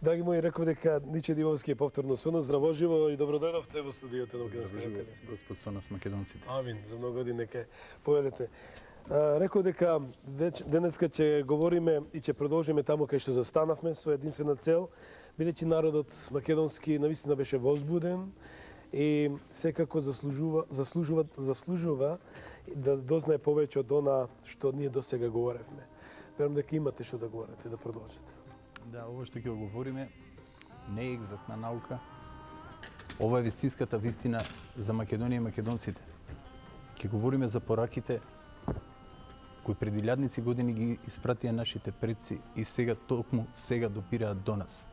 Драги мои, реков дека Ниче Димовски е повторно со нас. Здраво живо и добро дојдовте во студиото на Македонска телевизија. Господ со нас македонците. Амин, за многу години нека повелете. Реков дека денеска ќе говориме и ќе продолжиме таму кај што застанавме со единствена цел, бидејќи народот македонски навистина беше возбуден и секако заслужува да дознае повеќе од она што ние досега говоревме. Верувам дека имате што да говорите, да продолжите. Да, ова што ќе говориме не е екзактна наука. Ова е вистинската вистина за Македонија и македонците. Ќе говориме за пораките кои преди илјадници години ги испратија нашите предци и сега токму сега допираат до нас.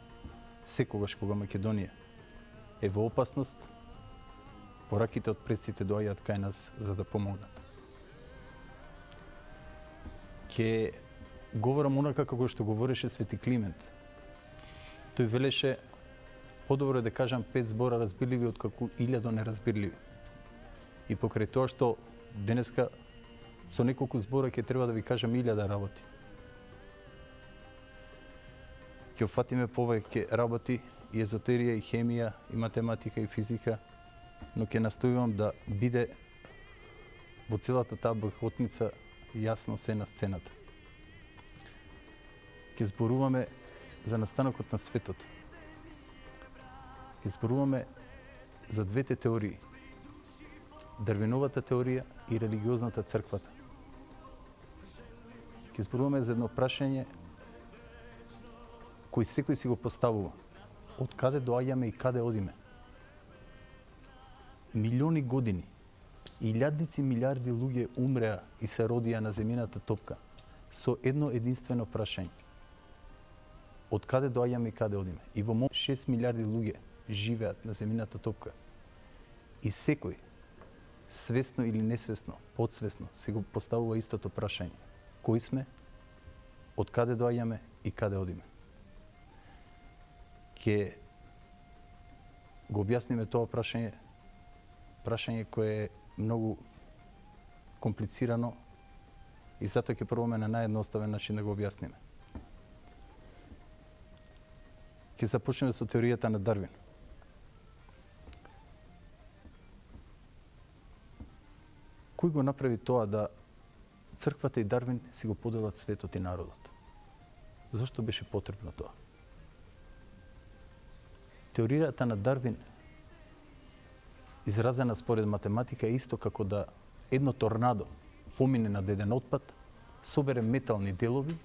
Секогаш кога Македонија е во опасност, пораките од предците доаѓаат кај нас за да помогнат. Ќе говорам онака како што говореше Свети Климент. Тој велеше подобро е да кажам 5 збора разбирливи откако 1000 неразбирливи. И покрај тоа што денеска со неколку збора ќе треба да ви кажам 1000 работи. Ќе офатиме повеќе работи и езотерија, и хемија, и математика, и физика, но ќе настојувам да биде во целата таа брхотница јасно се на сцената. Ќе зборуваме за настанокот на светот. Ќе зборуваме за двете теории. Дарвиновата теорија и религиозната црквата. Ќе зборуваме за едно прашање кој секој си го поставува. Од каде доаѓаме и каде одиме? Милиони години, илјадници милиарди луѓе умреа и се родија на земјината топка со едно единствено прашање. Од каде доаѓаме и каде одиме? И во 6 милиарди луѓе живеат на земјината топка. И секој, свесно или несвесно, подсвесно, се го поставува истото прашање. Кои сме? Од каде доаѓаме и каде одиме? Ќе го објасниме тоа прашање кое е многу комплицирано и затоа ќе пробаме на наједноставен начин да го објасниме. Ќе започнеме со теоријата на Дарвин. Кој го направи тоа да црквата и Дарвин си го поделат светот и народот? Зошто беше потребно тоа? Теоријата на Дарвин, изразена според математика, е исто како да едно торнадо помине на деден отпад, собере метални делови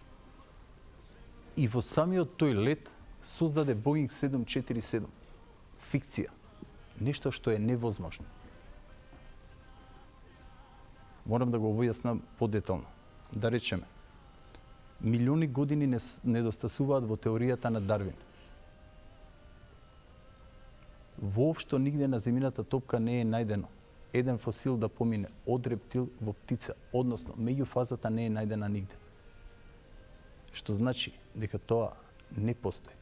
и во самиот тој лет создаде Боинг 747. Фикција. Нешто што е невозможно. Морам да го објаснам подетално. Да речеме, милиони години недостасуваат во теоријата на Дарвин. Воопшто нигде на земјината топка не е најдено еден фосил да помине од рептил во птица, односно меѓуфазата не е најдена нигде. Што значи дека тоа не постои.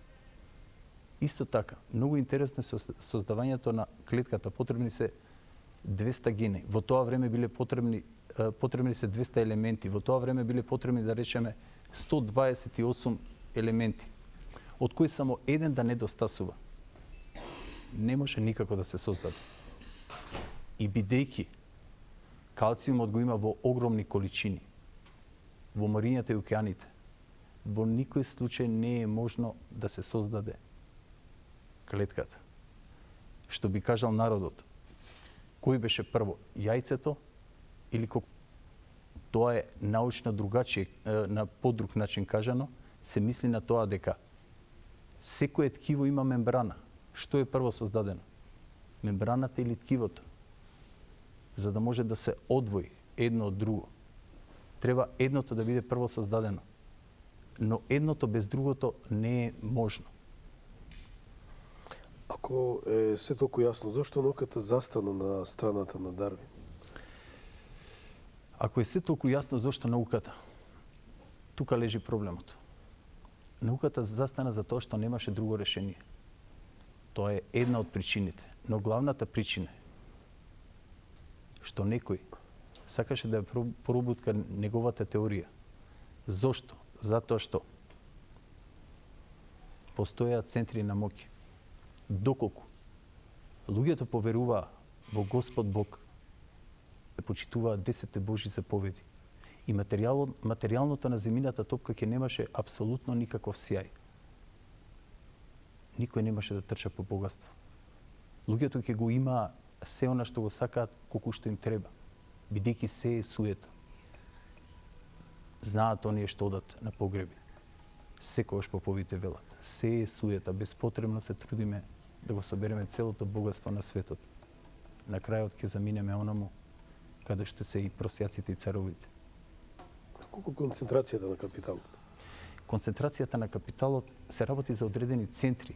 Исто така, многу интересно е создавањето на клетката. Потребни се 200 гени. Во тоа време биле потребни се 200 елементи. Во тоа време биле потребни, да речеме, 128 елементи, од кои само еден да недостасува. Не може никако да се создаде. И бидејќи калциумот го има во огромни количини, во морињата и океаните, во никој случај не е можно да се создаде клетката. Што би кажал народот, кој беше прво, јајцето или кокошката? Тоа е научно другачие, на подруг начин кажано, се мисли на тоа дека секое ткиво има мембрана. Што е прво создадено? Мембраната или ткивото? За да може да се одвои едно од друго, треба едното да биде прво создадено. Но едното без другото не е можно. Ако е се толку јасно, зошто науката застана на страната на Дарвин? Ако е се толку јасно зошто науката, тука лежи проблемот. Науката застана за тоа што немаше друго решение. Тоа е една од причините, но главната причина е што некој сакаше да ја пробутка неговата теорија. Зошто? Затоа што постојаат центри на моќ. Доколку луѓето поверуваа во Господ Бог, се почитуваат 10 Божји заповеди. И материјалното на земјината топка ќе немаше апсолутно никаков сјај. Никој немаше да трча по богатство. Луѓето ќе го имаа се она што го сакаат колку што им треба, бидејќи се е суета. Знаат оние што одат на погреби. Секогаш поповите велат. Се е суета, безпотребно се трудиме да го собереме целото богатство на светот. На крајот ќе заминеме онаму каде што се и просјаците и царовите. Колку концентрацијата на капиталот? Концентрацијата на капиталот се работи за одредени центри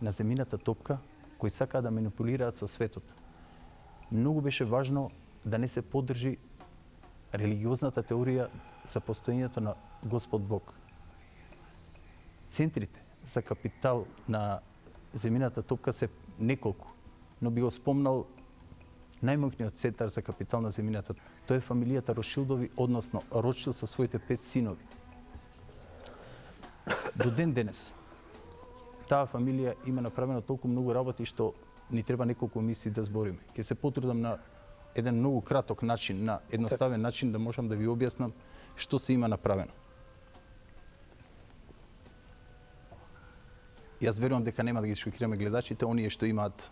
на земјината топка кои сакаат да манипулираат со светот. Многу беше важно да не се поддржи религиозната теорија за постоењето на Господ Бог. Центрите за капитал на земјината топка се неколку, но би го спомнал најмоќниот центар за капитал на земјината. Тоа е фамилијата Рошилдови, односно Ротшилд со своите 5 синови. До ден денес таа фамилија има направено толку многу работи што ни треба неколку емисии да збориме. Ќе се потрудам на еден многу краток начин, на едноставен начин да можам да ви објаснам што се има направено. Јас верувам дека нема да ги шокираме гледачите, оние што имаат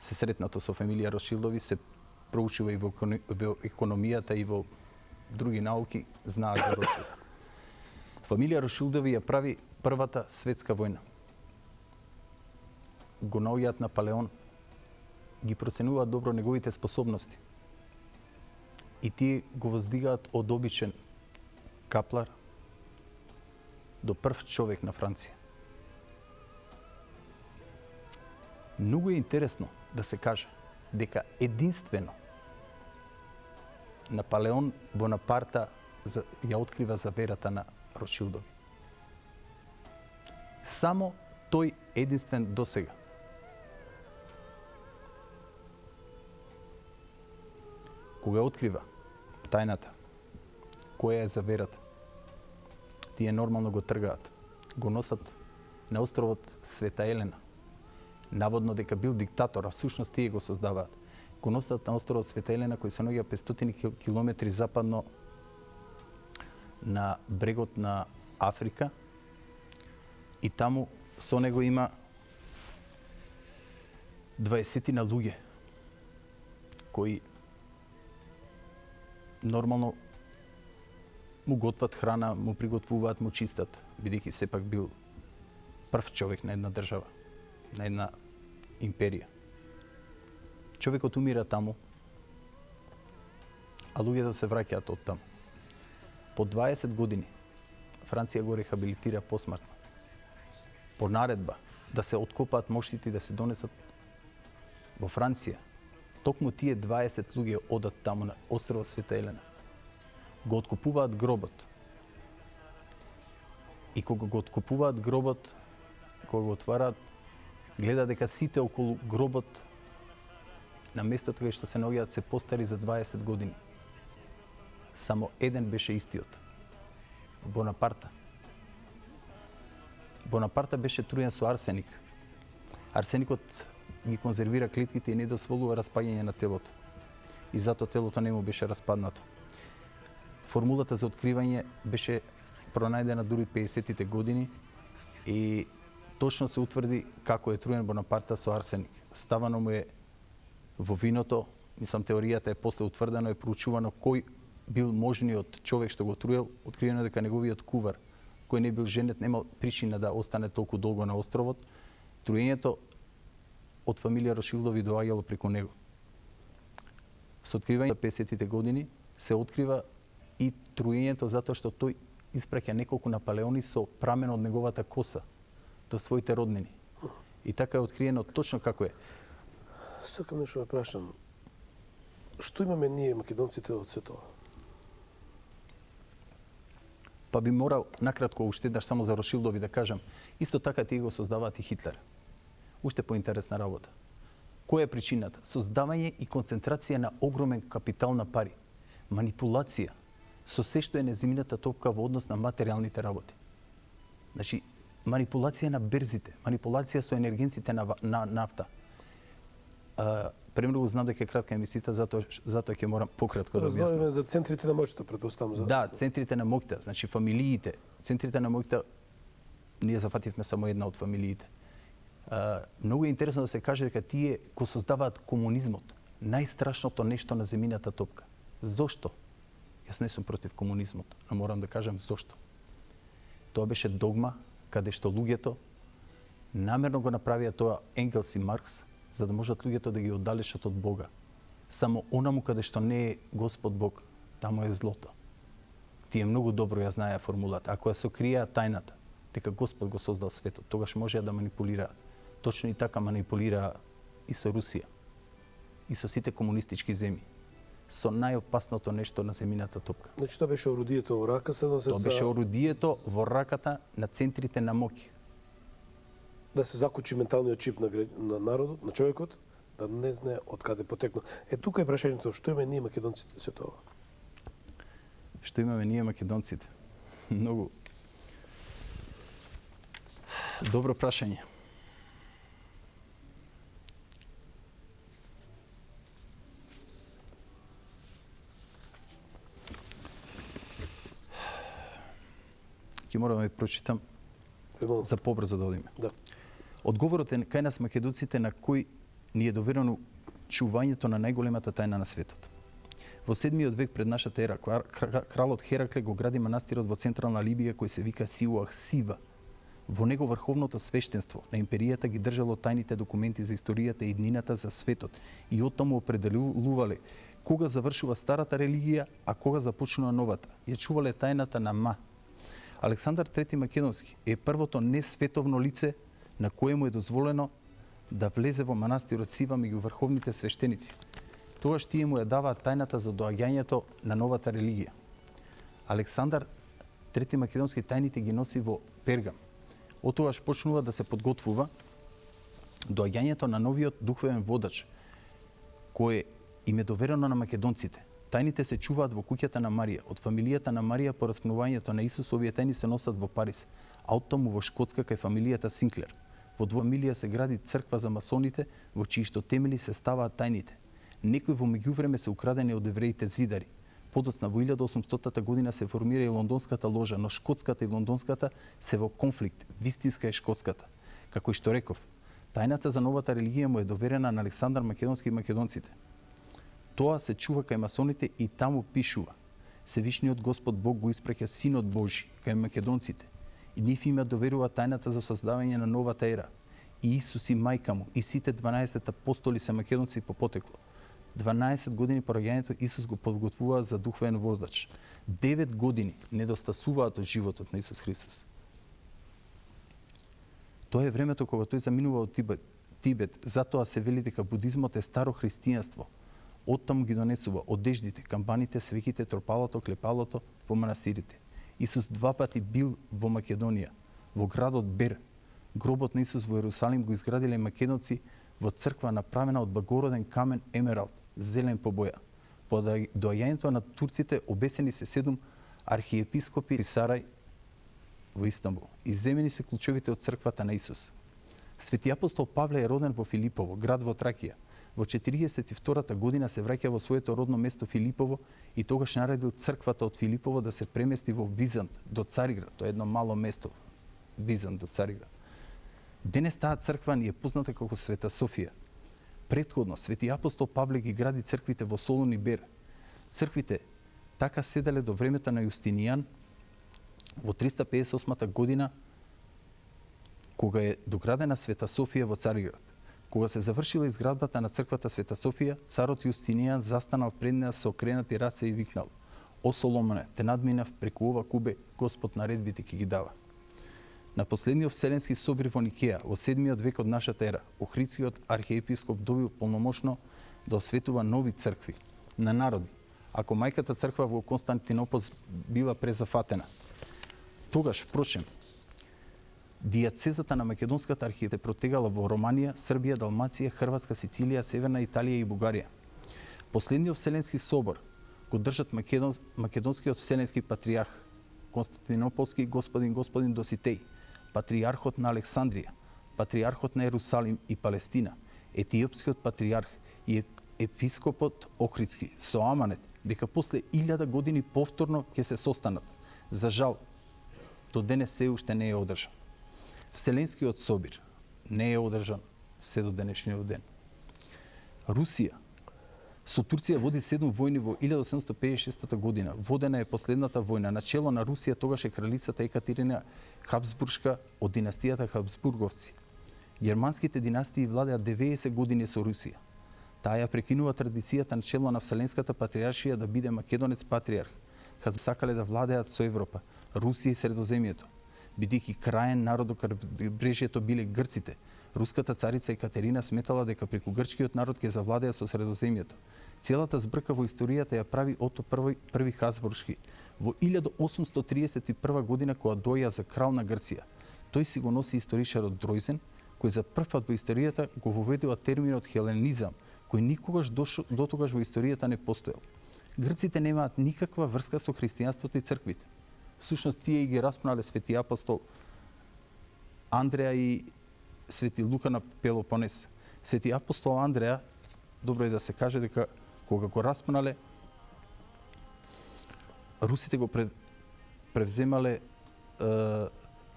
се сретнато со фамилија Рошилдови, се проучува и во економијата и во други науки, знаат за Рошилд. Фамилија Рошилдови ја прави првата светска војна. Го наоѓаат Наполеон, ги проценуваат добро неговите способности. И тие го воздигаат од обичен каплар до прв човек на Франција. Многу е интересно да се каже дека единствено Наполеон Бонапарта ја открива заверата на Рошилдови. Само тој единствен досега. Кога открива тајната, која е заверата, тие нормално го тргаат, го носат на островот Света Елена. Наводно дека бил диктатор, а всушност тие го создаваат. Го носат на островот Света Елена, кој се наоѓа 500 километри западно на брегот на Африка, и таму со него има 20 на луѓе кои нормално му готват храна, му приготвуваат, му чистат, бидејќи сепак бил прв човек на една држава, на една империја. Човекот умира таму, а луѓето се враќаат од таму. По 20 години Франција го рехабилитира посмртно. По наредба да се откопаат моштите и да се донесат во Франција. Токму тие 20 луѓе одат таму на острова Света Елена. Го откопуваат гробот. И кога го откопуваат гробот, кога го отвараат, гледа дека сите околу гробот на местото кај што се наоѓаат се постари за 20 години. Само еден беше истиот. Бонапарта. Бонапарта беше труен со арсеник. Арсеникот ги конзервира клетките и не дозволува распаѓање на телото. И затоа телото не му беше распаднато. Формулата за откривање беше пронајдена дури 50-тите години и точно се утврди како е труен Бонапарта со арсеник. Ставано му е во виното, мислам теоријата е после утврдено, е проучувано кој бил можниот човек што го труел, откриено дека неговиот кувар, кој не бил женет, немал причина да остане толку долго на островот, труењето од фамилија Рошилдови доаѓало преку него. Со откривање на 50-тите години се открива и труењето затоа што тој испраќа неколку Наполеони со прамен од неговата коса до своите роднини. И така е откриено точно како е. Сакам нешто да прашам. Што имаме ние македонците од се тоа? Па би морал накратко уште еднаш само за Рошилдови да кажам. Исто така тие го создаваат и Хитлер. Уште поинтересна работа. Која е причината? Создавање и концентрација на огромен капитал на пари. Манипулација со се што е неземјината топка во однос на материјалните работи. Значи, манипулација на берзите, манипулација со енергенците на нафта. Премногу знам дека е кратка емисијата, затоа ќе морам пократко да објаснам. Разбаваме за центрите на моќта, претпоставам. Да, центрите на моќта, значи фамилиите. Центрите на моќта, ние зафативме само една од фамилиите. Многу е интересно да се каже дека тие го создаваат комунизмот, најстрашното нешто на земјината топка. Зошто? Јас не сум против комунизмот, но морам да кажам зошто. Тоа беше догма каде што луѓето намерно го направија тоа Енгелс и Маркс, за да можат луѓето да ги оддалечат од Бога. Само онаму каде што не е Господ Бог, таму е злото. Тие многу добро ја знаеа формулата. Ако ја сокриеа тајната, дека Господ го создал светот, тогаш можеа да манипулираат. Точно и така манипулираа и со Русија, и со сите комунистички земји, со најопасното нешто на земјината топка. Значи тоа беше орудието во рака, Тоа беше орудието во раката на центрите на моќ. Да се закучи менталниот чип на народот, на човекот, да не знае од каде потекнува. Тука е прашањето, што имаме ние македонците се тоа? Што имаме ние македонците? Многу добро прашање. Ќе морам да ја прочитам за побрзо да одиме. Да. Одговорот е кај нас македонците на кој ни е доверено чувањето на најголемата тајна на светот. Во 7-миот век пред нашата ера, кралот Херакле го гради манастирот во централна Либија кој се вика Силуах Сива. Во него врховното свештенство на империјата ги држало тајните документи за историјата и иднината за светот и оттаму определувале кога завршува старата религија, а кога започнува новата. Ја чувале тајната на Ма. Александар III Македонски е првото несветовно лице на кое му е дозволено да влезе во манастирот Сива меѓу врховните свештеници. Тогаш тие му ја даваат тајната за доаѓањето на новата религија. Александар III Македонски тајните ги носи во Пергам. Оттогаш почнува да се подготвува доаѓањето на новиот духовен водач, кој им е доверено на македонците. Тајните се чуваат во куќата на Марија. Од фамилијата на Марија по распнувањето на Исус овие тајни се носат во Париз, а оттаму во Шкотска кај фамилијата Синклер. Во два фамилија се гради црква за масоните, во чиишто темели се ставаат тајните. Некои во меѓувреме се украдени од евреите зидари. Подоцна во 1800 година се формира и лондонската ложа, но шкотската и лондонската се во конфликт. Вистинска е шкотската. Како и што реков, тајната за новата религија му е доверена на Александар Македонски и македонците. Тоа се чува кај масоните и таму пишува: Севишниот Господ Бог го испраќа Синот Божи кај македонците и нив има доверува тајната за создавање на новата ера. И Исус и мајка му и сите 12 апостоли се македонци по потекло. 12 години по раѓањето Исус го подготвува за духовен водач. 9 години недостасуваат од животот на Исус Христос. Тоа е времето кога тој заминува од Тибет, затоа се вели дека будизмот е старо христијанство. Оттаму ги донесува одеждите, камбаните, свеките, тропалото, клепалото во манастирите. Исус 2 пати бил во Македонија, во градот Бер. Гробот на Исус во Ерусалим го изградиле македонци во црква направена од благороден камен емералд, зелен по боја. По доаѓањето на турците обесени се 7 архиепископи и Сарај во Истанбул. Изземени се клучевите од црквата на Исус. Свети апостол Павле е роден во Филипово, град во Тракија. Во 42-та година се враќа во своето родно место Филипово и тогаш наредил црквата од Филипово да се премести во Визант до Цариград. Тоа е едно мало место, Визант до Цариград. Денес таа црква ни е позната како Света Софија. Претходно, свети апостол Павле ги гради црквите во Солун и Бер. Црквите така седеле до времето на Јустинијан во 358 година, кога е доградена Света Софија во Цариград. Кога се завршила изградбата на црквата Света Софија, царот Јустинијан застанал пред неа со окренати раце и викнал: О Соломоне, те надминав преку ова кубе, Господ наредбите ќе ги дава. На последниот Вселенски собор во Никеја, во 7-миот век од нашата ера, Охридскиот архиепископ добил полномошно да осветува нови цркви на народи, ако мајката црква во Константинопол била презафатена. Тогаш, впрочем, дијацезата на македонската архиепископија протегала во Романија, Србија, Далмација, Хрватска, Сицилија, Северна Италија и Бугарија. Последниот Вселенски собор го држат македонскиот Вселенски патријарх Константинополски господин Доситеј, патриархот на Александрија, патриархот на Ерусалим и Палестина, етиопскиот патриарх и епископот Охридски со аманет дека после 1000 години повторно ќе се состанат. За жал, до денес се уште не е одржан. Вселенскиот собир не е одржан се до денешниот ден. Русија со Турција води 7 војни во 1856 година. Водена е последната војна. Начело на Русија тогаш е кралицата Екатерина Хабсбуршка од династијата Хабсбурговци. Германските династии владеа 90 години со Русија. Таа ја прекинува традицијата на чело на Вселенската патриаршија да биде македонец патриарх. Сакале да владеат со Европа, Русија и Средоземјето. Бидејќи краен народ до крайбрежјето биле грците, руската царица Екатерина сметала дека преку грчкиот народ ќе завладеа со Средоземјето. Целата збрка во историјата ја прави Ото први Хабсбуршки во 1831 година кога доја за крал на Грција. Тој си го носи историчарот Дројзен, кој за прв пат во историјата го воведува терминот хеленизам, кој никогаш дотогаш во историјата не постоел. Грците немаат никаква врска со христијанството и црквите. Всушност тие и ги распнале свети апостол Андреја и свети Лука на Пелопонес. Свети апостол Андреја, добро е да се каже дека кога го распнале, русите го превземале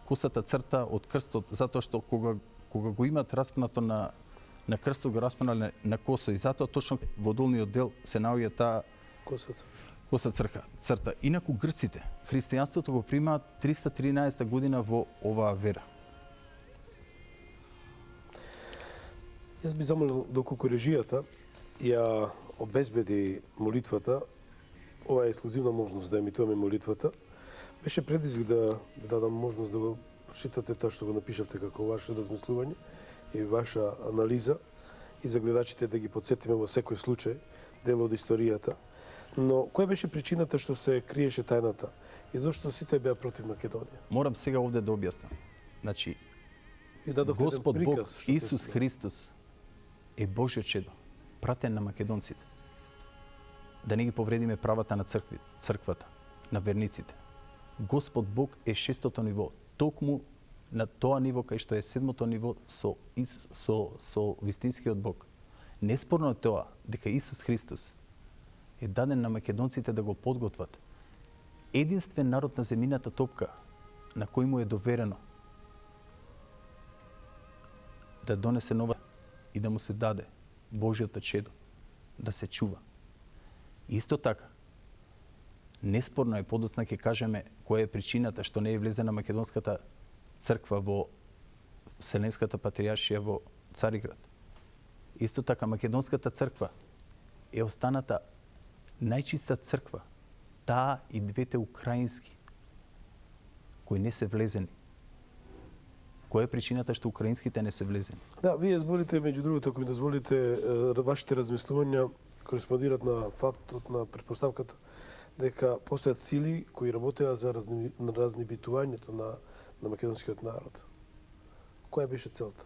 косата црта од крстот, затоа што кога го имат распнато на крстот, го распнале на косо и затоа точно во долниот дел се наоѓа таа коса црта. Инаку грците, христијанството го примаат 313 година во оваа вера. Јас би замолил доколку режијата ја обезбеди молитвата, ова е ексклузивна можност да емитуваме молитвата. Беше предизвик да ви дадам можност да го прочитате тоа што го напишавте како ваше размислување и ваша анализа и за гледачите да ги подсетиме во секој случај дел од историјата. Но која беше причината што се криеше тајната и зошто сите беа против Македонија? Морам сега овде да објаснам. Значи, И дадовте еден Господ приказ Бог што се Исус случи. Христос е Божјо чедо, пратен на македонците. Да не ги повредиме правата на црквата, на верниците. Господ Бог е шестото ниво, токму на тоа ниво кај што е седмото ниво со вистинскиот Бог. Неспорно е тоа дека Исус Христос е даден на македонците да го подготват. Единствен народ на земјината топка на кој му е доверено да донесе нова и да му се даде Божјото чедо, да се чува. Исто така, неспорно е, подоцна ќе кажеме која е причината што не е влезена македонската црква во Вселенската патриаршија во Цариград. Исто така, македонската црква е останата најчиста црква, таа и двете украински, кои не се влезени. Која е причината што украинските не се влезени? Да, вие зборите, меѓу другото, ако ми дозволите, вашите размислувања кореспондираат на фактот, на претпоставката дека постојат сили кои работеа за разнебитувањето на македонскиот народ. Која беше целта?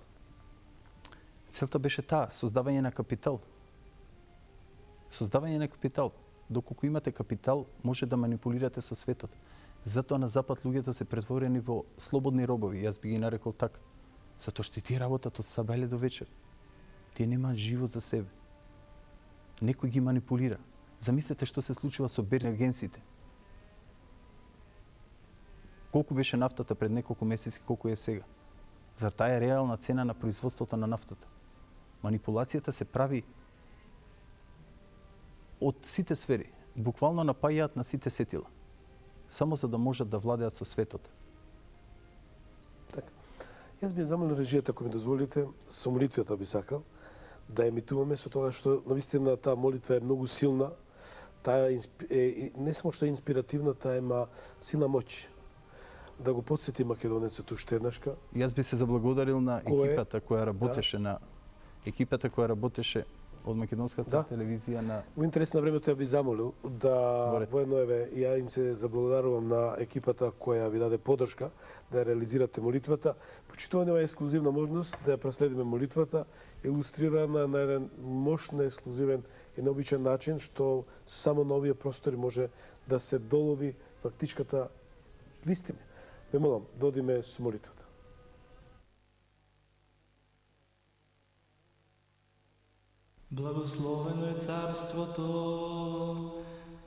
Целта беше таа, создавање на капитал. Создавање на капитал. Доколку имате капитал, може да манипулирате со светот. Затоа на Запад луѓето се претворени во слободни робови, јас би ги нарекол така. Затоа што тие работат од сабајле до вечер. Тие немаат живот за себе. Некој ги манипулира. Замислете што се случува со берни агенциите. Колку беше нафтата пред неколку месеци, колку е сега? Зар таа е реална цена на производството на нафтата? Манипулацијата се прави од сите сфери, буквално напајаат на сите сетила, само за да можат да владеат со светот. Така. Јас би замолил режијата, ако ми дозволите, со молитвата би сакал да емитуваме со тоа што навистина таа молитва е многу силна. Таа е не само што е инспиративна, таа има силна моќ да го потсети македонецот уште еднашка. Јас би се заблагодарил на екипата која работеше од македонската телевизија на... Во интерес на времето ја би замолил да воедно ја им се заблагодарувам на екипата која ви даде поддршка да ја реализирате молитвата. Почитуваме ова ексклузивна можност да ја проследиме молитвата, илустрирана на еден мощен, ексклузивен и необичен начин, што само на овие простори може да се долови фактичката вистина. Ве молам, да одиме со молитвата. Благословено е царството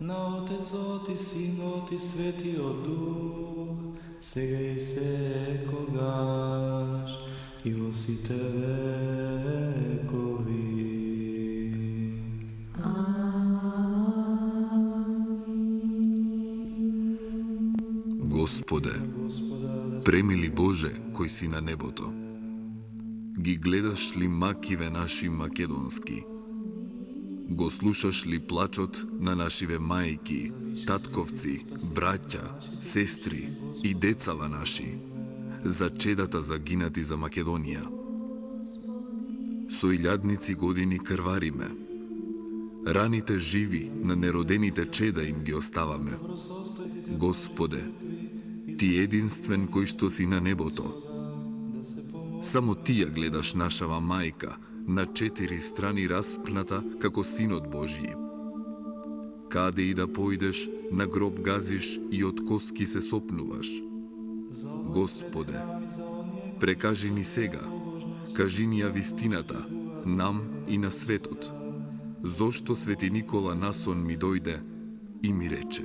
на Отецот и Синот и Светиот Дух, сега и секогаш и во сите векови. Господе, премили Боже, кој си на небото, ги гледаш ли макиве наши македонски? Го слушаш ли плачот на нашиве мајки, татковци, браќа, сестри и децава наши, за чедата загинати за Македонија? Со илјадници години крвариме. Раните живи на неродените чеда им ги оставаме. Господе, Ти единствен кој што си на небото. Само Ти ја гледаш нашава мајка, на 4 страни распната како Синот Божји. Каде и да појдеш, на гроб газиш и од коски се сопнуваш. Господе, прекажи ни сега, кажи ни ја вистината, нам и на светот. Зошто Свети Никола Насон ми дојде и ми рече: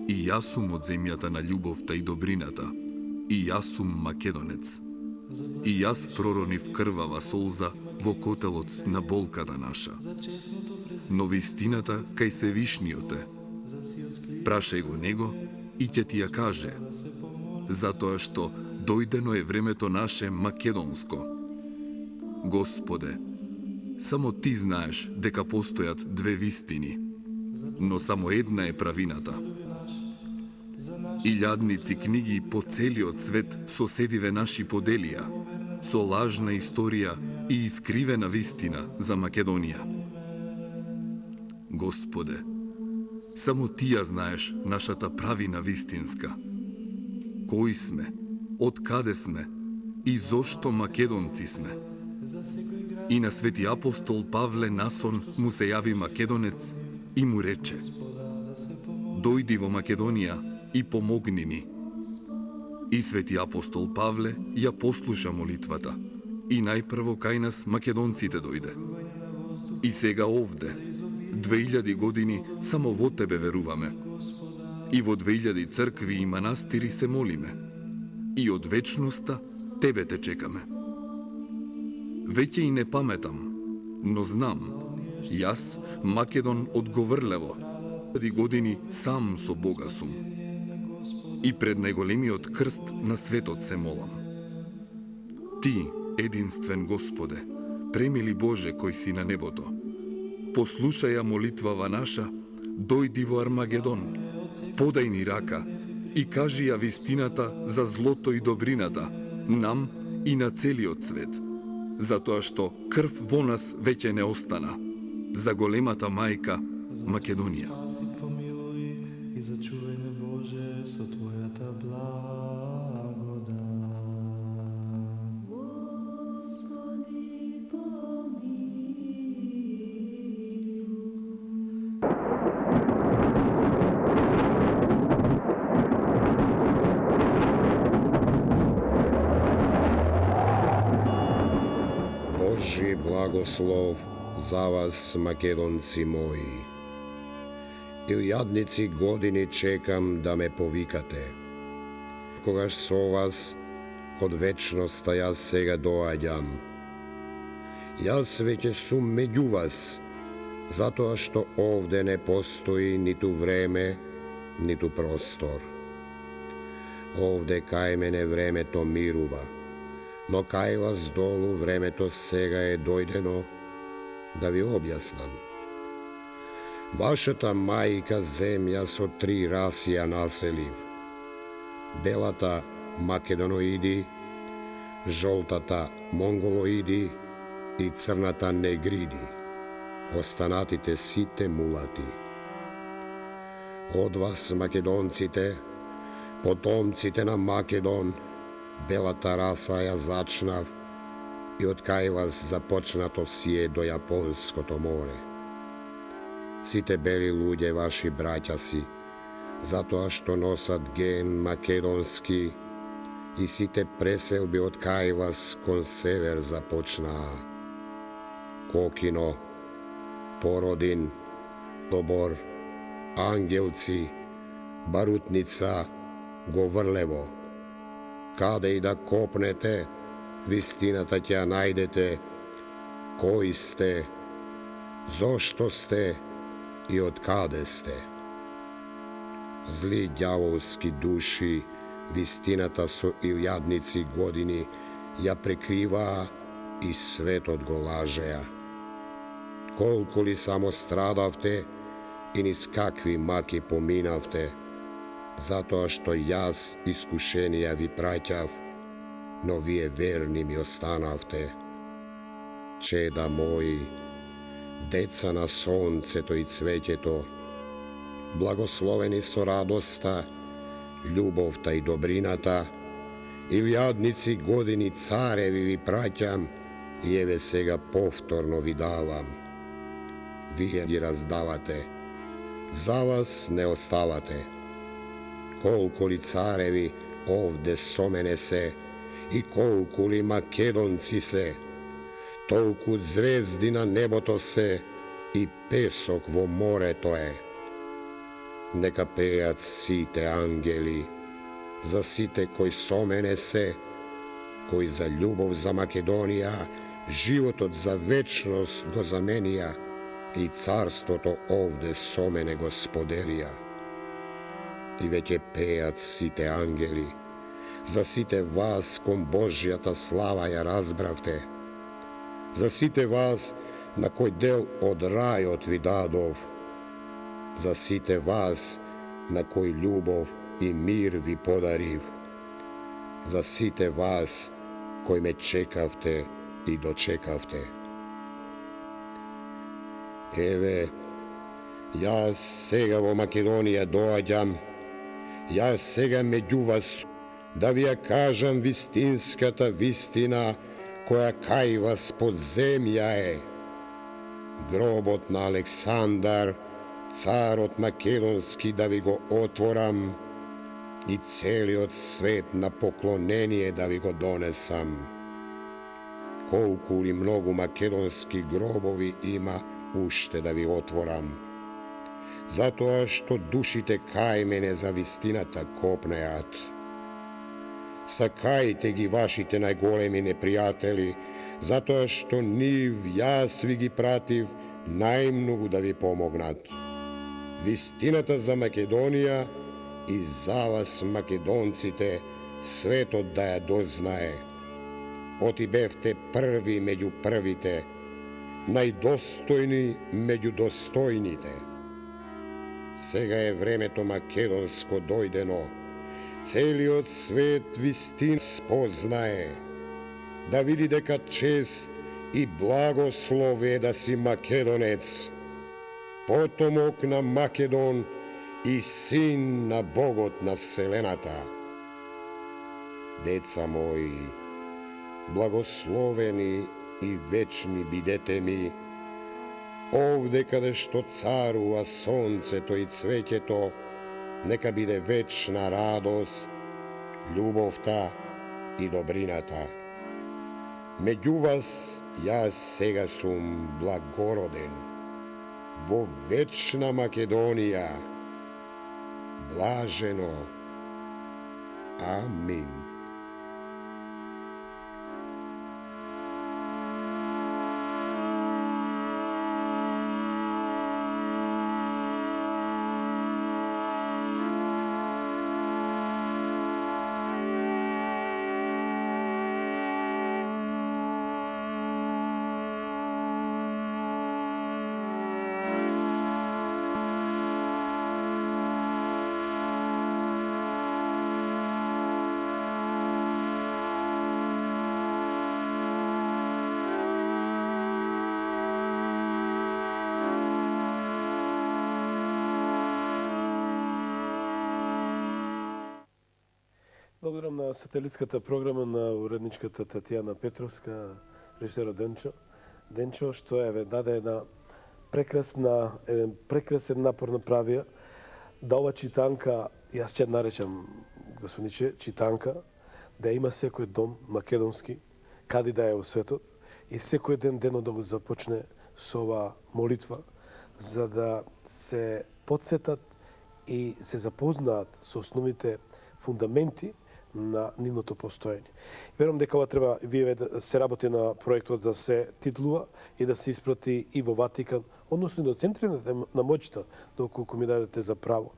и јас сум од земјата на љубовта и добрината, и јас сум македонец. И јас проронив крвава солза во котелот на болката наша. Но вистината кај Севишниот е. Прашај го него и ќе ти ја каже, затоа што дојдено е времето наше македонско. Господе, само Ти знаеш дека постојат две вистини, но само една е правината. Илјадници книги по целиот свет соседиве наши поделија, со лажна историја и искривена вистина за Македонија. Господе, само Ти ја знаеш нашата правина вистинска. Кои сме, од каде сме и зошто македонци сме. И на Свети апостол Павле Насон му се јави македонец и му рече: дојди во Македонија и помогни ни. И Свети апостол Павле ја послуша молитвата и најпрво кај нас македонците дојде. И сега овде, 2000 години, само во Тебе веруваме. И во 2000 цркви и манастири се молиме. И од вечноста Тебе те чекаме. Веќе и не паметам, но знам, јас, Македон од Говрлево, 2000 години сам со Бога сум. И пред најголемиот крст на светот се молам. Ти, единствен Господе, премили Боже кој си на небото, послушај ја молитвава наша, дојди во Армагедон, подај ни рака и кажи ја вистината за злото и добрината, нам и на целиот свет, затоа што крв во нас веќе не остана, за големата мајка Македонија. И зачувај ме, Боже, со Твојата благодат. Господи, Божи благослов за вас, македонци мои. Илјадници години чекам да ме повикате. Когаш со вас од вечноста јас сега доаѓам. Јас веќе сум меѓу вас, затоа што овде не постои ниту време, ниту простор. Овде кај мене времето мирува, но кај вас долу времето сега е дојдено, да ви објаснам. Вашата мајка земја со 3 раси ја населив. Белата македоноиди, жолтата монголоиди и црната негриди, останатите сите мулати. Од вас македонците, потомците на Македон, белата раса ја зачнав и од кај вас започнато си е до Јапонското море. Сите бели луѓе ваши браќа си, затоа што носат ген македонски, и сите преселби од кај вас кон север започнаа. Kokino, Porodin, Dobor, Angelci, Barutnica, Govrlevo. Kade i da kopnete, vistiната ќе најдете, кои сте, зошто сте и од каде сте. Зли ѓаволски души, вистината со илјадници години ја прекриваа и светот го лажеа. Колку ли само страдавте и низ какви маки поминавте, затоа што јас искушенија ви праќав, но вие верни ми останавте. Чеда мои, деца на сонцето и цвеќето, благословени со радоста, љубовта и добрината, илјадници години цареви ви праќам и еве сега повторно ви давам. Вие ги раздавате, за вас не оставате. Колку ли цареви овде со мене се и колку ли македонци се, толку звезди на небото се и песок во морето е. Нека пеат сите ангели, за сите кои со мене се, кои за љубов за Македонија, животот за вечност го заменија и царството овде со мене го споделија. И веќе пеат сите ангели, за сите вас кон Божјата слава ја разбравте, за сите вас на кој дел од рајот ви дадов, за сите вас на кој љубов и мир ви подарив, за сите вас кои ме чекавте и дочекавте. Еве, јас сега во Македонија доаѓам, јас сега меѓу вас да ви ја кажам вистинската вистина која кај вас под земја е. Гробот на Александар, царот македонски, да ви го отворам и целиот свет на поклонение да ви го донесам. Колку ли многу македонски гробови има уште да ви отворам, затоа што душите кај мене за вистината копнеат. Сакајте ги вашите најголеми непријатели, затоа што нив јас ви ги пратив најмногу да ви помогнат. Вистината за Македонија и за вас македонците светот да ја дознае. Оти бевте први меѓу првите, најдостојни меѓу достојните. Сега е времето македонско дојдено, целиот свет вистин спознае, да види дека чест и благослов е да си македонец, потомок на Македон и син на Богот на Вселената. Деца мои, благословени и вечни бидете ми, овде каде што царува сонцето и цвеќето, нека биде вечна радост, љубовта и добрината. Меѓу вас јас сега сум благороден, во вечна Македонија. Блажено. Амин. Благодарам на сателитската програма на уредничката Татјана Петровска, режисерот Денчо, што е даде еден прекрасен напор направија да ова читанка, јас ќе наречам господинче, читанка, да има секој дом македонски, каде да е во светот, и секој ден дено да го започне со оваа молитва, за да се подсетат и се запознаат со основните фундаменти на нивното постоење. Верувам дека ова треба, вие да се работи на проектот да се титлува и да се испрати и во Ватикан, односно и до центрината на моќта, доколку ми дадете за право.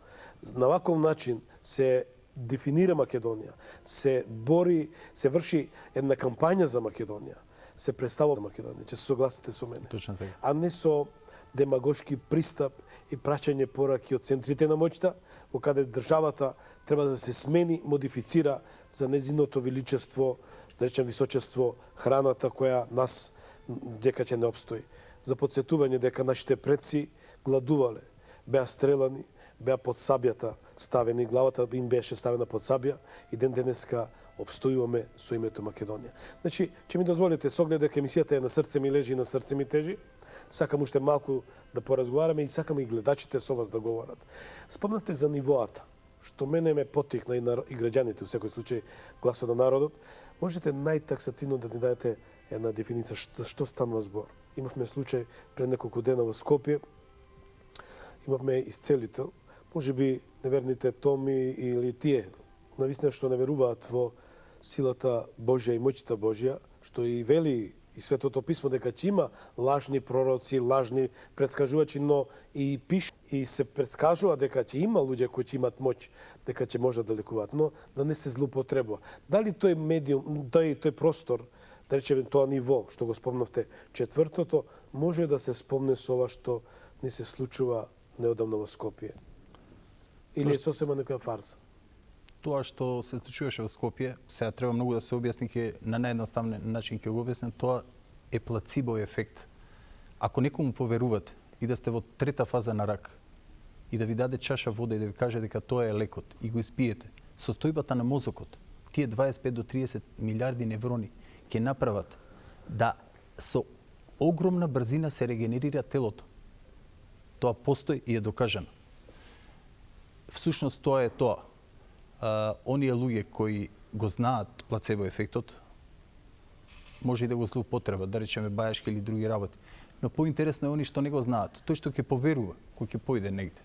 На ваков начин се дефинира Македонија, се бори, се врши една кампања за Македонија, се представува за Македонија, ќе се согласите со мене. Точно така. А не со демагошки пристап и праќање пораки од центрите на моќта, во каде државата треба да се смени, модифицира за незиното величество, да речем височество, храната која нас дека ќе не обстои. За подсетување дека нашите предци гладувале, беа стрелани, беа под сабјата ставени, главата им беше ставена под сабја и ден денеска обстојуваме со името Македонија. Значи, ќе ми дозволите, со оглед дека емисијата е на срце ми лежи и на срце ми тежи, сакам уште малку да поразговараме и сакам и гледачите со вас да говорат. Спомнавте за нивоата, што мене ме поттикна и граѓаните, во секој случај гласот на народот. Можете најтаксативно да ни дадете една дефиница што станува збор. Имавме случај пред неколку дена во Скопје, имавме исцелител, може би неверните Томи или тие, навистина што не веруваат во силата Божја и моќта Божја, што и вели и Светото писмо дека ќе има лажни пророци, лажни предскажувачи, но и пише и се предскажува дека ќе има луѓе кои ќе имат моќ, дека ќе можат да лекуваат, но да не се злоупотребува. Дали тој медиум, тој простор, да речеме тоа ниво што го спомнавте, четвртото, може да се спомне со ова што ни се случува неодамна во Скопје? Или е сосема некоја фарса? Тоа што се случуваше во Скопје, сега треба многу да се објасни, на наједноставен начин ќе го објаснам, тоа е плацибо ефект. Ако некому поверувате и да сте во трета фаза на рак и да ви даде чаша вода и да ви каже дека тоа е лекот и го испиете, состојбата на мозокот, тие 25 до 30 милиарди неврони ќе направат да со огромна брзина се регенерира телото. Тоа постои и е докажано. Всушност тоа е тоа. Оние луѓе кои го знаат плацебо ефектот, може и да го злоупотребат, да речеме бајашки или други работи. Но поинтересно е они што не го знаат. Тој што ќе поверува, кој ќе појде негде.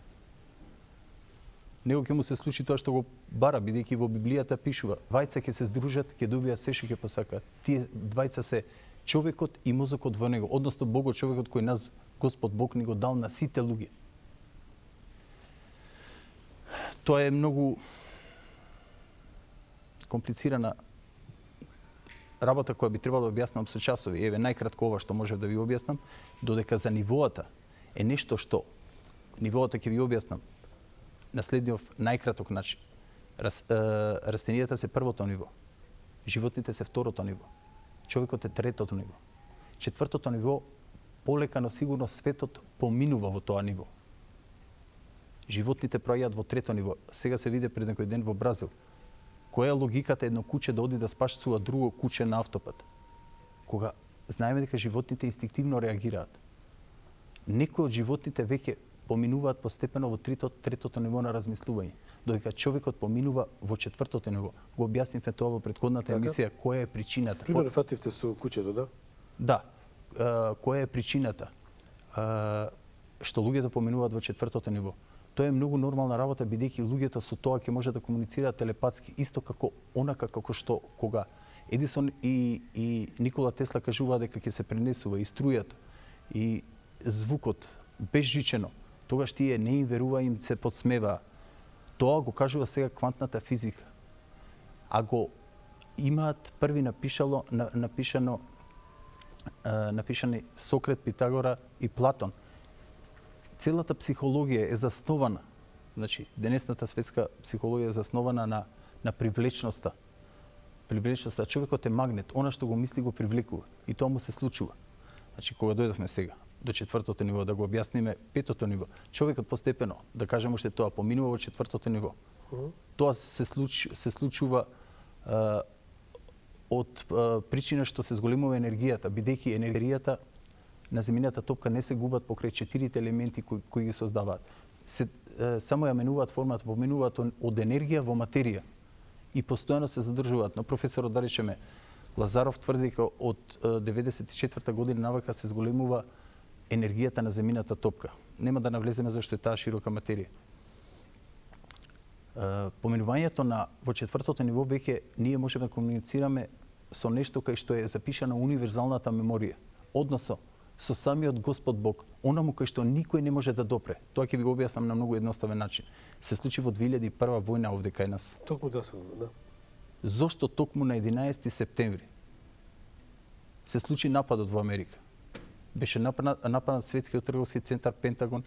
Него ќе му се случи тоа што го бара, бидејќи во Библијата пишува: двајца ќе се здружат, ќе добијат се што ќе посакаат. Тие двајца се човекот и мозокот во него, односно Богот, човекот кој нас Господ Бог ни го дал на сите луѓе. Тоа е многу комплицирана работа која би требало да објаснам со часови. Еве најкратко ова што можев да ви објаснам, додека за нивоата е нешто што нивоата ќе ви објаснам на следниот најкраток начин. Растенијата се првото ниво, животните се второто ниво, човекот е третото ниво. Четвртото ниво, полека но сигурно светот поминува во тоа ниво. Животните проаѓаат во трето ниво. Сега се виде пред некој ден во Бразил. Која е логиката едно куче да оди да спасува друго куче на автопат? Кога знаеме дека животните инстинктивно реагираат. Некои од животните веќе поминуваат постепено во третото ниво на размислување, додека човекот поминува во четвртото ниво. Го објаснивме тоа во претходната емисија, која е причината. Пример фативте со кучето, да? Да. Која е причината што луѓето поминуваат во четвртото ниво? Тоа е многу нормална работа, бидејќи луѓето со тоа ќе може да комуницираат телепатски, исто како онака како што кога Едисон и Никола Тесла кажуваа дека ќе се пренесува и струјата и звукот безжичено, тогаш тие не им верува, им се подсмеваа. Тоа го кажува сега квантната физика. А го имаат први напишани Сократ, Питагора и Платон. Целата психологија е заснована, значи денесната светска психологија е заснована на привлечноста. Привлечноста, човекот е магнет, она што го мисли го привлекува и тоа му се случува. Значи кога дојдовме сега до четвртото ниво, да го објасниме петото ниво, човекот постепено, да кажеме уште тоа, поминува во четвртото ниво. Тоа се случува од причина што се зголемува енергијата, бидејќи енергијата на земјината топка не се губат покрај четирите елементи кои ги создаваат. Само ја менуваат формата, поминуваат од енергија во материја и постојано се задржуваат. Но професорот, да речеме, Лазаров тврди дека од 94 година навака се зголемува енергијата на земјината топка. Нема да навлеземе зашто е таа широка материја. Поминувањето на во четвртото ниво веќе ние можеме да комуницираме со нешто кај што е запишана универзалната меморија, односно со самиот Господ Бог, онаму кај што никој не може да допре. Тоа ќе ви го објаснам на многу едноставен начин. Се случи во 2001 војна овде кај нас. Токму да сум, да. Зошто токму на 11 септември се случи нападот во Америка? Беше нападнат светскиот трговски центар Пентагон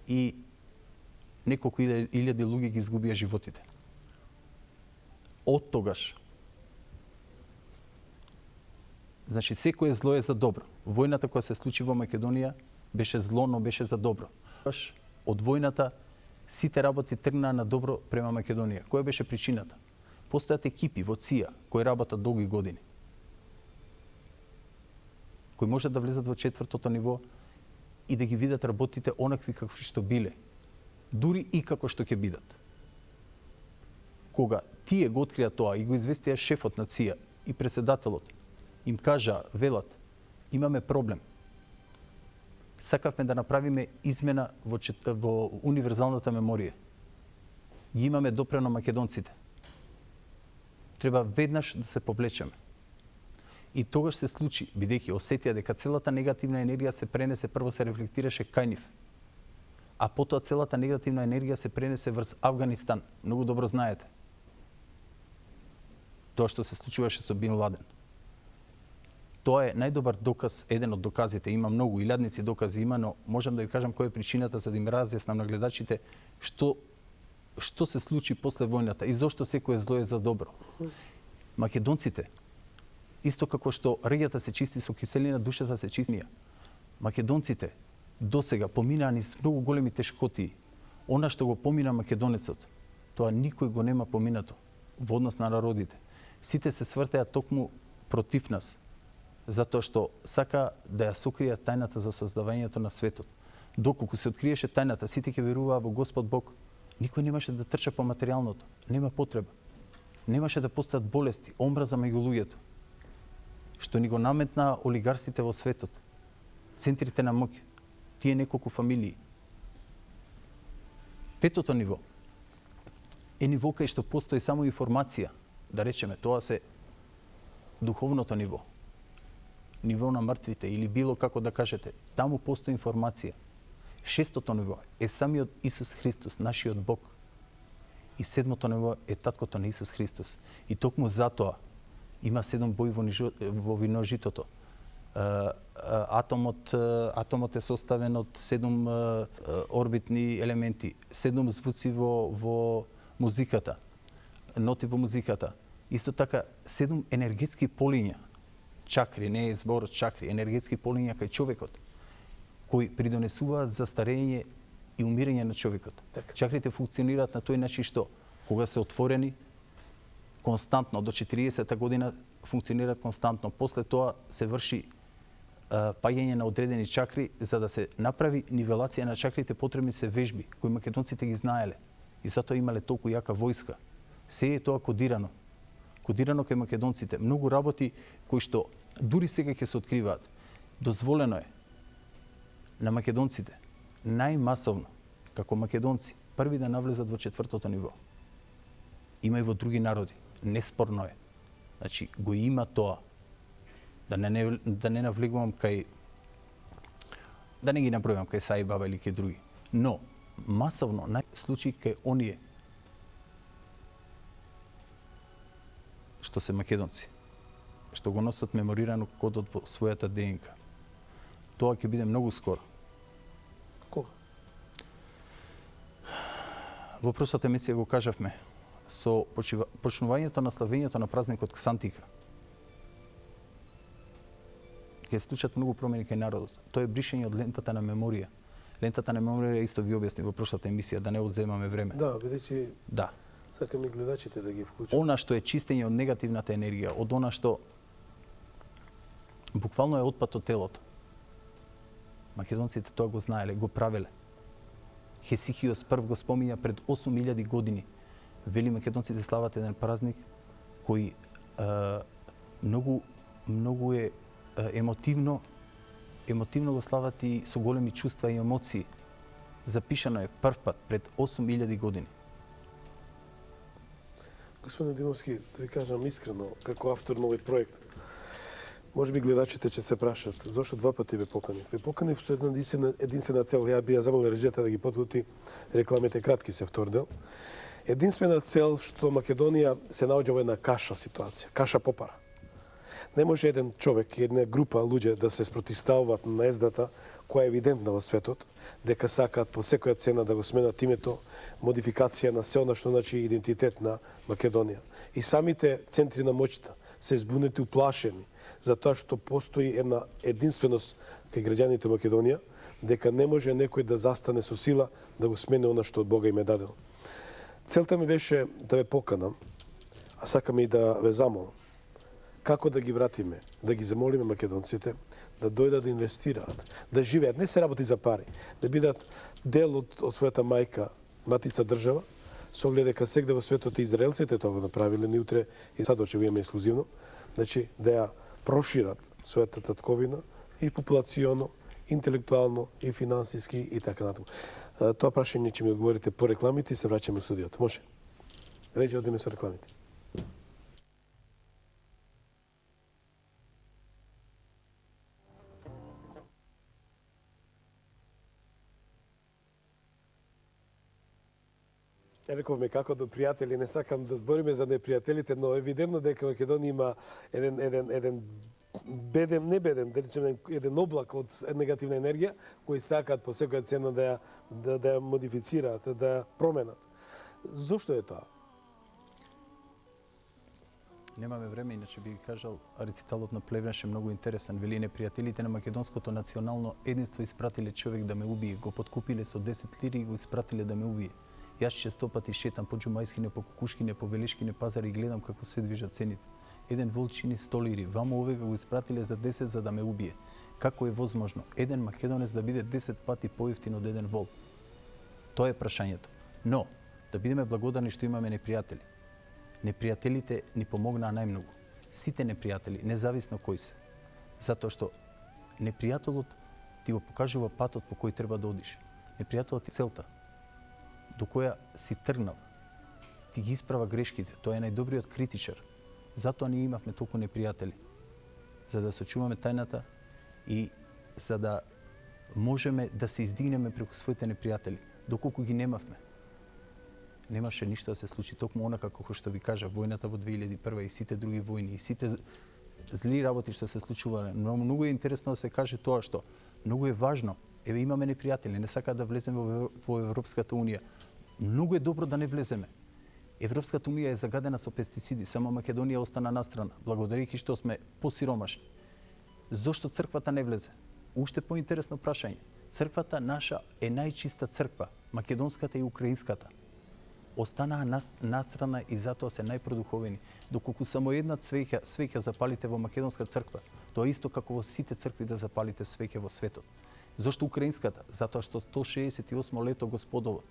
и неколку илјади луѓе ги изгубија животите. Од тогаш, значи секое зло е за добро. Војната која се случи во Македонија беше зло, но беше за добро. Од војната сите работи тргнаа на добро према Македонија. Која беше причината? Постојат екипи во ЦИА кои работат долги години, кои можат да влезат во четвртото ниво и да ги видат работите онакви какви што биле, дури и како што ќе бидат. Кога тие го открија тоа и го известија шефот на ЦИА и председателот, им кажа, велат, имаме проблем. Сакавме да направиме измена во универзалната меморија. Ги имаме допрено македонците. Треба веднаш да се повлечеме. И тогаш се случи, бидејќи осетија дека целата негативна енергија се пренесе, прво се рефлектираше кај нив, а потоа целата негативна енергија се пренесе врз Авганистан. Многу добро знаете. Тоа што се случуваше со Бин Ладен. Тоа е најдобар доказ, еден од доказите, има многу, илјадници докази има, но можам да ви кажам која е причината за да им разјаснам на гледачите што се случи после војната и зошто секое зло е за добро. Македонците, исто како што регата се чисти со киселина, душата се чисти. Македонците досега поминаа низ многу големи тешкоти. Она што го помина македонецот, тоа никој го нема поминато во однос на народите. Сите се свртеа токму против нас, затоа што сака да ја сокријат тајната за создавањето на светот. Доколку се откриеше тајната, сите ќе веруваа во Господ Бог. Никој немаше да трча по материјалното. Нема потреба. Немаше да постојат болести, омраза меѓу луѓето, што ни го наметнаа олигарсите во светот, центрите на моќ, тие неколку фамилии. Петото ниво е ниво кај што постои само информација, да речеме, тоа се духовното ниво, ниво на мртвите или било како да кажете, таму постои информација. Шестото ниво е самиот Исус Христос, нашиот Бог. И седмото ниво е таткото на Исус Христос. И токму затоа има 7 бои во виножитото. Атомот е составен од 7 орбитни елементи, 7 звуци во музиката, ноти во музиката. Исто така 7 енергетски полиња, чакри, не е збор чакри, енергетски полиња кај човекот, кои придонесуваат за старење и умирање на човекот. Така. Чакрите функционираат на тој начин што кога се отворени константно до 40-та година функционираат константно. После тоа се врши паѓање на одредени чакри за да се направи нивелација на чакрите, потребни се вежби кои македонците ги знаеле и затоа имале толку јака војска. Се е тоа кодирано. Кодирано кај македонците. Многу работи кои што дури сега ќе се откриваат. Дозволено е на македонците најмасовно, како македонци, први да навлезат во четвртото ниво. Има и во други народи. Неспорно е. Значи, го има тоа. Да не навлегувам кај... Да не ги набројам кај Саи Баба или кај други. Но, масовно, случаи кај оние што се македонци, што го носат меморирано кодот во својата ДНК. Тоа ќе биде многу скоро. Кога? Во прошлата емисија го кажавме, со почнувањето на славењето на празникот Ксантика. Ќе се случат многу промени кај народот. Тоа е бришење од лентата на меморија. Лентата на меморија исто ви објасни во прошлата емисија, да не одземаме време. Да, бидејќи Да. сакам и гледачите да ги вклучат. Она што е чистење од негативната енергија, од она што буквално е отпад од телото. Македонците тоа го знаеле, го правеле. Хесихиос прв го спомиња пред 8000 години. Вели македонците слават еден празник кој многу многу е емотивно го слават и со големи чувства и емоции. Запишано е прв пат пред 8000 години. Господин Димовски, да ви кажам искрено, како автор на овој проект, може би гледачите ќе се прашат, зошто два пати ве поканив? Ве поканив со една единствена цел. Ја би ја замолил режијата да ги подготви рекламите кратки се втор дел. Единствена цел што Македонија се наоѓа во една каша ситуација, каша попара. Не може еден човек, една група луѓе да се спротивставуваат на ездата која е евидентна во светот, дека сакаат по секоја цена да го сменат името, модификација на се она што значи идентитет на Македонија. И самите центри на моќта се збунети, уплашени, затоа што постои една единственост кај граѓаните Македонија, дека не може некој да застане со сила да го смени она што од Бога им е дадено. Целта ми беше да ве поканам, а сакаме и да ве замолам, како да ги вратиме, да ги замолиме македонците, да дојдат да инвестираат, да живеат, не се работи за пари, да бидат дел од својата мајка, матица држава, со оглед дека сегде во светот и израелците тоа го направиле, ни утре и сад ќе го имаме ексклузивно, значи да ја прошират својата татковина и популационо, интелектуално и финансиски и така натаму. Тоа прашање ќе ми одговорите по рекламите и се враќаме во студиото. Може? Реđe одиме со рекламите. Рековме како до пријатели, не сакам да збориме за непријателите, но евидентно дека Македонија има еден беден, не беден, да речеме еден облак од негативна енергија кои сакаат по секоја цена да ја модифицираат, да ја променат. Зошто е тоа? Немаме време, иначе би кажал, рециталот на Плевнаш е многу интересен. Вели, непријателите на македонското национално единство испратиле човек да ме убие, го подкупиле со 10 лири и го испратиле да ме убие. Јас честопати шетам по Џумајскине, по Кукушкине, по Велешкине пазари и гледам како се движат цените. Еден вол чини 100 лири, вамо овега го испратиле за 10 за да ме убие. Како е возможно еден македонец да биде 10 пати поевтин од еден вол? Тоа е прашањето. Но, да бидеме благодарни што имаме непријатели. Непријателите ни помогнаа најмногу. Сите непријатели, независно кои се. Затоа што непријателот ти го покажува патот по кој треба да одиш. Непријателот е целта до која си тргнал. Ти ги исправа грешките. Тоа е најдобриот критичар. Затоа ние имавме толку непријатели. За да сочуваме тајната и за да можеме да се издигнеме преку своите непријатели. Доколку ги немавме, немаше ништо да се случи. Токму онака како што ви кажа, војната во 2001 и сите други војни, и сите зли работи што се случувале. Но многу е интересно да се каже тоа што многу е важно. Еве имаме непријатели, не сакаат да влеземе во Европската унија. Многу е добро да не влеземе. Европската унија е загадена со пестициди, само Македонија остана настрана, благодарејќи што сме посиромашни. Зошто црквата не влезе? Уште поинтересно прашање. Црквата наша е најчиста црква, македонската и украинската. Останаа настрана и затоа се најпродуховени. Доколку само една свеќа запалите во македонска црква, тоа е исто како во сите цркви да запалите свеќе во светот. Зошто украинската? Затоа што 168 лето господово.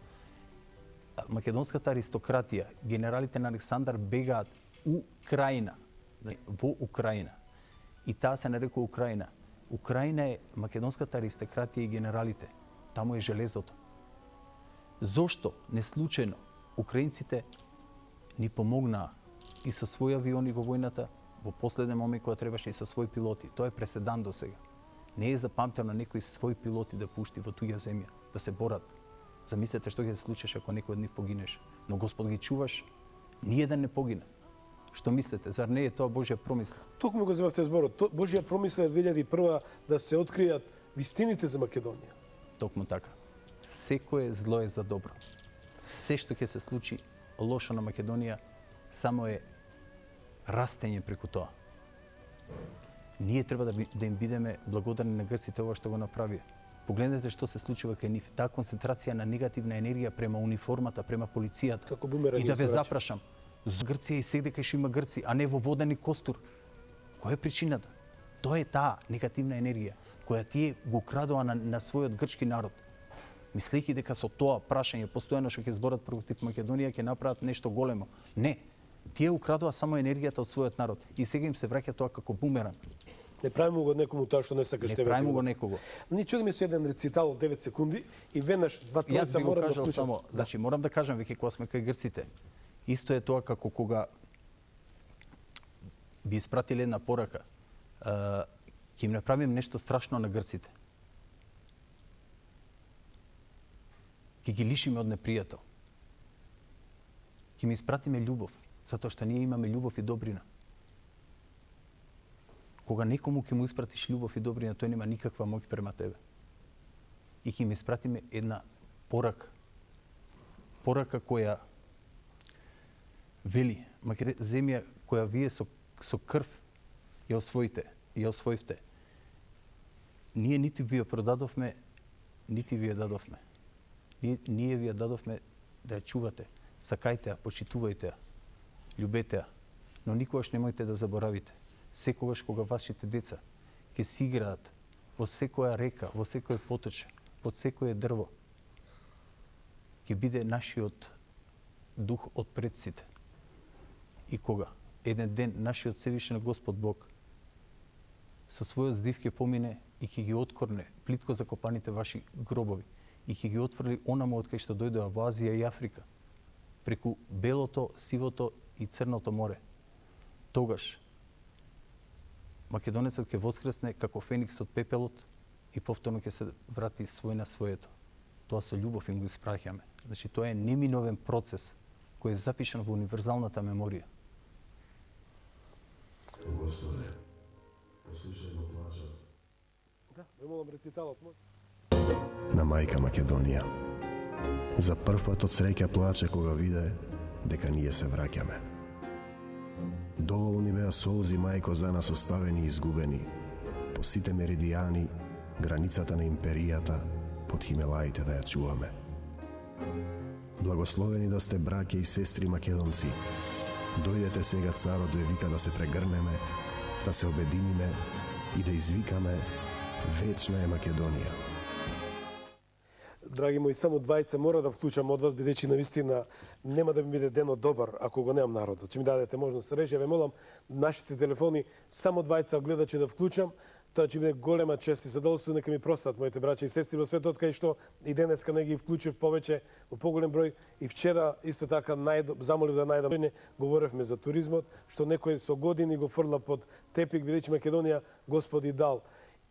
Македонската аристократија, генералите на Александар бегаат Украина, во Украина. И таа се нарекува Украина. Украина е македонската аристократија и генералите. Таму е железото. Зошто не случајно украинците ни помогнаа и со своји авиони во војната, во последен момент кога требаше и со своји пилоти. Тоа е преседан до сега. Не е запамтено некои своји пилоти да пушти во туѓа земја, да се борат. Замислете што ќе се случеше ако некој од нив погинеше. Но Господ ги чуваш, ниеден не погина. Што мислите, зар не е тоа Божја промисла? Токму го земавте зборот. Божја промисла е 2001 да се откријат вистините за Македонија. Токму така. Секое зло е за добро. Се што ќе се случи лошо на Македонија само е растење преку тоа. Ние треба да им бидеме благодарни на грците ова што го направија. Погледнете што се случува кај нив. Таа концентрација на негативна енергија према униформата, према полицијата. Како бумеранг И да се ве враќа. запрашам, за Грција и сегде кај што има грци, а не во воден и костур. Која е причината? Тоа е таа негативна енергија која тие го крадоа на својот грчки народ. Мислејќи дека со тоа прашање постојано што ќе зборат против Македонија ќе направат нешто големо. Не. Тие украдува само енергијата од својот народ и сега им се враќа тоа како бумеранг. Не правиме го некому тоа што не сакаш Не тебе. правиме го некого. Ние чудиме се еден рецитал од 9 секунди и веднаш два Јас тројца би го мора да кажал вклучам. само, значи морам да кажам веќе кога сме кај грците. Исто е тоа како кога би испратиле една порака. Ќе им направим нешто страшно на грците. Ќе ги лишиме од непријател. Ќе ми испратиме љубов, затоа што ние имаме љубов и добрина. Кога некому ќе му испратиш љубов и добрина, тој нема никаква моќ према тебе. И ќе ми испратиме една порака. Порака која вели, земја која вие со крв ја освоивте. Ние нити ви ја продадовме, нити ви ја дадовме. Ние ви ја дадовме да ја чувате. Сакајте ја, почитувајте ја, љубете ја, но никогаш немојте да заборавите. Секогаш кога вашите деца ќе си играат во секоја река, во секој поточ, под секое дрво, ќе биде нашиот дух од предците. И кога еден ден нашиот Севишен Господ Бог со својот здив ќе помине и ќе ги откорне плитко закопаните ваши гробови и ќе ги отврли онамо од кај што дојдоа во Азија и Африка, преку белото, сивото и црното море. Тогаш македонецот ќе воскресне како феникс од пепелот и повторно ќе се врати свој на своето. Тоа со љубов им го испраќаме. Значи тоа е неминовен процес кој е запишан во универзалната меморија. Господе, послушај го плачот Да, ве молам рециталот мој. на мајка Македонија. За прв пат од среќа плаче кога виде дека ние се враќаме. Доволно ни беа солзи, мајко, за нас оставени и изгубени, по сите меридијани, границата на империјата, под Химелаите да ја чуваме. Благословени да сте, браќа и сестри македонци. Дојдете сега, царот ве вика да се прегрнеме, да се обединиме и да извикаме вечна е Македонија. Драги мои, само двајца мора да вклучам од вас, бидејќи навистина нема да ми биде денот добар ако го немам народот. Че ми дадете можност. Режија, ве молам, нашите телефони, само двајца гледачи да вклучам, тоа ќе биде голема чест и задоволство, нека ми простат моите браќа и сестри во светот, кај што и денеска не ги вклучив повеќе во поголем број. И вчера исто така замолив да најдам. Говоревме за туризмот, што некој со години го фрла под тепик, бидејќи Македонија Господи дал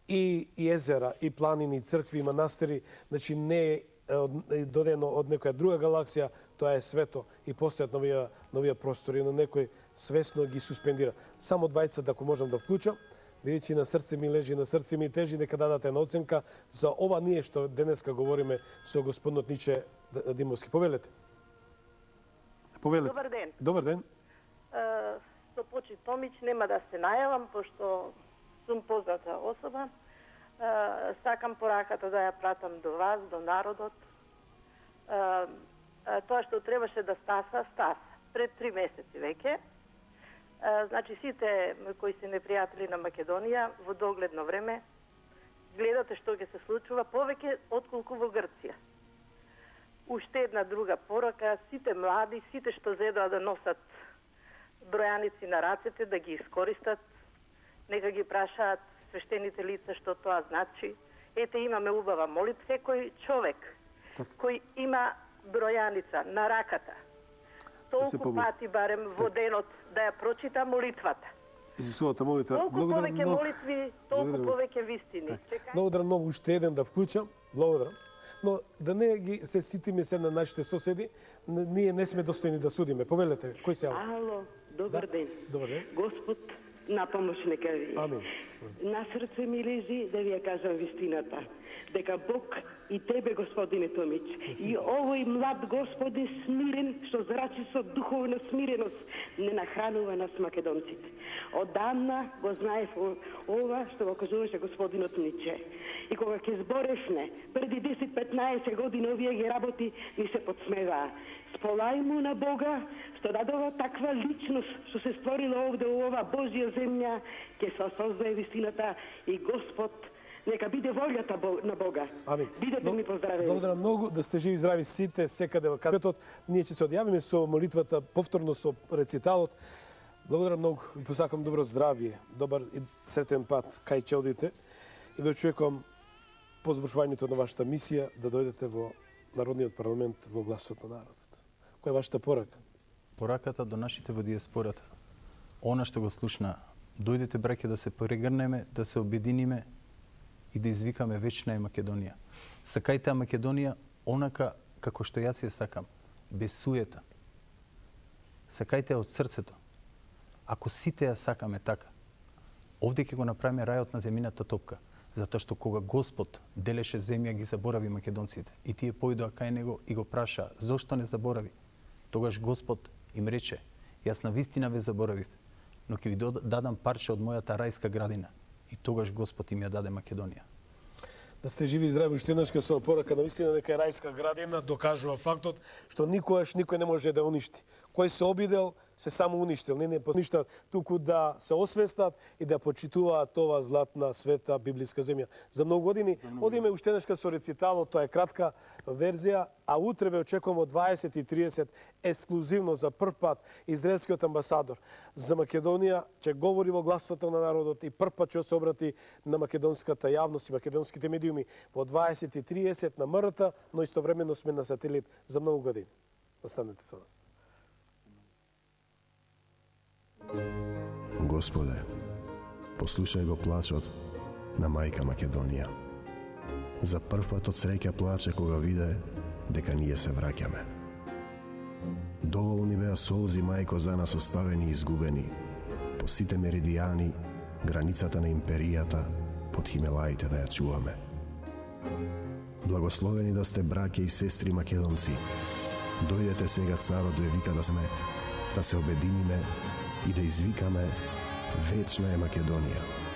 и езера, и планини, и цркви, и манастири, значи не е додено од некоја друга галаксија, тоа е свето и постојат новија простори, но некој свесно ги суспендира. Само двајца, ако можам да вклучам, бидејќи на срце ми лежи, на срце ми тежи, нека дадате една оценка за ова ние што денеска говориме со господинот Ниче Димовски. Повелете. Добар ден. Добар ден. Со почит Томич нема да се најавам, пошто сум позната особа. Сакам пораката да ја пратам до вас, до народот. Тоа што требаше да стаса. Пред 3 месеци веќе. Значи, сите кои се непријатели на Македонија, во догледно време, гледате што ќе се случува повеќе отколку во Грција. Уште една друга порака, сите млади, сите што зедоа да носат бројаници на рацете, да ги искористат, нека ги прашаат свештените лица што тоа значи. Ете, имаме убава молитва. Секој човек кој има бројаница на раката, толку пати барем во денот да ја прочита молитвата. Исусовата молитва. Толку повеќе молитви, толку повеќе вистини. Благодарам многу, уште еден да вклучам. Благодарам. Но да не ги се ситиме се на нашите соседи, ние не сме достојни да судиме. Повелете, кој се јави? Ало, добар ден. Добар ден. Господ на помош нека ви. Амин. На срце ми лежи да ви ја кажам вистината, дека Бог и тебе, господине Томич, и овој млад господи смирен, што зрачи со духовна смиреност, не нахранува нас македонците. Одамна го знаев ова што го кажуваше господинот Ниче. И кога ќе зборевме, преди 10-15 години овие ги работи, ни се подсмеваа. Сполај му на Бога, што дадова таква личност, што се створила овде во ова Божја земја, ќе се создае вистината и Господ Нека биде волјата на Бога. Амин. Бидете ми поздравени. Благодарам многу да сте живи и здрави сите секаде во кабинетот. Ние ќе се одјавиме со молитвата, повторно со рециталот. Благодарам многу. Ви посакам добро здравје, добар и сретен пат кај ќе одите. И ве очекувам по завршувањето на вашата мисија да дојдете во Народниот парламент во гласот на народот. Која е вашата порака? Пораката до нашите во диаспората. Она што го слушна, дојдете браќа да се прегрнеме, да се обединиме и да извикаме вечна е Македонија. Сакајте Македонија онака како што јас ја сакам, без суета. Сакајте од срцето. Ако сите ја сакаме така, овде ќе го направиме рајот на земјината топка, затоа што кога Господ делеше земја ги заборави македонците и тие појдоа кај него и го праша зошто не заборави. Тогаш Господ им рече: јас на вистина ве заборавив, но ќе ви дадам парче од мојата рајска градина. И тогаш Господ им ја даде Македонија. Да сте живи и здрави, уште еднашка со порака. Навистина дека е рајска градина докажува фактот што никогаш никој не може да уништи. Кој се обидел, се само уништил. Не поништа, туку да се освестат и да почитуваат ова златна, света, библиска земја. За многу години одиме уште еднашка со рециталот, тоа е кратка верзија, а утре ве очекувам од 20:30 ексклузивно за прв пат израелскиот амбасадор за Македонија ќе говори во гласото на народот и прв пат ќе се обрати на македонската јавност и македонските медиуми во 20:30 на МРТ, но истовремено сме на сателит за многу години. Останете со нас. Господе, послушај го плачот на мајка Македонија. За прв пат од среќа плаче кога виде дека ние се враќаме. Доволно ни беа солзи, мајко, за нас оставени и изгубени, по сите меридијани, границата на империјата, под Химелаите да ја чуваме. Благословени да сте браќа и сестри македонци. Дојдете сега, царот ве вика да се обединиме и да извикаме вечна е Македонија.